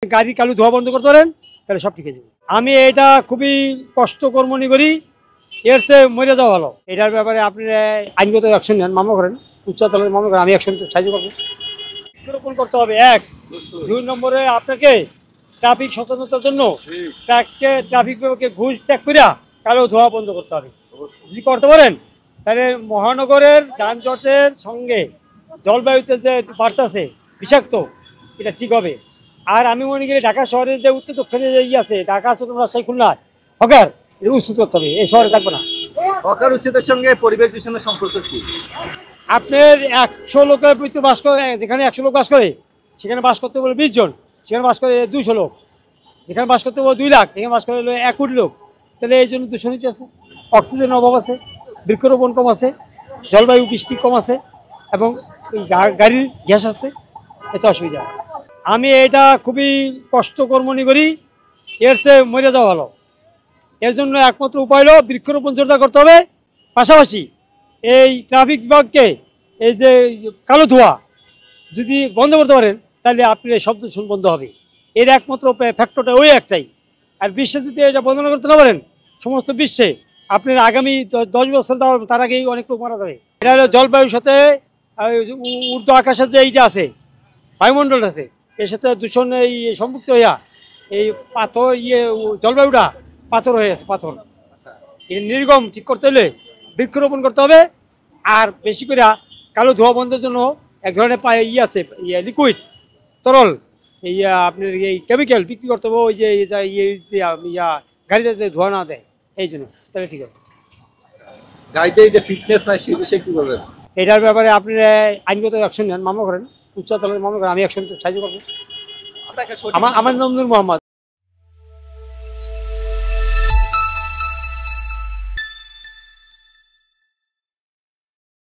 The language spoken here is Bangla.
গাড়ি কালু ধোয়া বন্ধ করতে পারেন তাহলে সব ঠিক আছে। আমি এটা খুবই কষ্টকর মনে করি, এর চেয়ে মরে যাওয়া ভালো। এটার ব্যাপারে আপনি আইনগত অ্যাকশন নেন, মামলা করেন, উচ্চ আদালতে মামলা করেন, আমি অ্যাকশন সাহায্য করবো। বৃক্ষরোপণ করতে হবে এক। 2 নম্বরে আপনাকে ট্রাফিক সচেতনতার জন্য ট্রাফিক বিভাগকে ঘুষ ত্যাগ করিয়া কালো ধোয়া বন্ধ করতে হবে। যদি করতে পারেন তাহলে মহানগরের যানজটের সঙ্গে জলবায়ুতে যে বাড়তেছে বিষাক্ত, এটা ঠিক হবে। আর আমি মনে করি ঢাকা শহরে যে উত্তর দক্ষিণে যে আছে, ঢাকা আছে তোমরা সেই খুলনা হকার, এটা উচ্ছেদ করতে হবে, এই শহরে থাকবে না। হকার উচ্ছেদের সঙ্গে পরিবেশ দূষণের সম্পর্ক কি? আপনার 100 লোকের ভিতরে বাস করে, যেখানে 100 লোক বাস করে সেখানে বাস করতে বলে 20 জন, সেখানে বাস করে 200 লোক, যেখানে বাস করতে বলে 2 লাখ, এখানে বাস করে 1 কোটি লোক। তাহলে এই জন্য দূষণ আছে, অক্সিজেনের অভাব আছে, বৃক্ষরোপণ কম আছে, জলবায়ু বৃষ্টি কম আছে, এবং এই গাড়ির গ্যাস আছে, এত অসুবিধা। আমি এটা খুবই কষ্টকর মনে করি, এর চেয়ে মরে যাওয়া ভালো। এর জন্য একমাত্র উপায় হলো বৃক্ষরোপণ জোরদার করতে হবে। পাশাপাশি এই ট্রাফিক বিভাগকে এই যে কালো ধোঁয়া যদি বন্ধ করতে পারেন তাহলে আপনার এই শব্দ দূষণ বন্ধ হবে। এর একমাত্র ফ্যাক্টরটা ওই একটাই। আর বিশ্বে যদি এটা বন্ধ না করতে না পারেন, সমস্ত বিশ্বে আপনার আগামী 10 বছর তার আগেই অনেক লোক মারা যাবে। এটা হলো জলবায়ুর সাথে ঊর্ধ্ব আকাশের যে এইটা আছে, বায়ুমণ্ডল আছে, এর সাথে দূষণ এই সম্পৃক্ত হইয়া এই পাথর জলবায়ুটা পাথর হয়ে আছে, পাথর। এই নির্গম ঠিক করতে হলে বৃক্ষরোপণ করতে হবে। আর বেশি করে কালো ধোঁয়া বন্ধের জন্য এক ধরনের আছে লিকুইড তরল, এই আপনার এই কেমিক্যাল বিক্রি করতে হবে, ওই যে গাড়িতে ধোঁয়া না দেয়, এই জন্য তাহলে ঠিক আছে। গাড়িতে যে ফিটনেস নাই সেই বিষয়ে কি বলবেন? এটার ব্যাপারে আপনি আইনগত অ্যাকশন নেন, মামলা করেন, উচ্চ আদালতে মামলা করেন, আমি অ্যাকশন সাহায্য করবো। আমার নাম নূর মোহাম্মদ।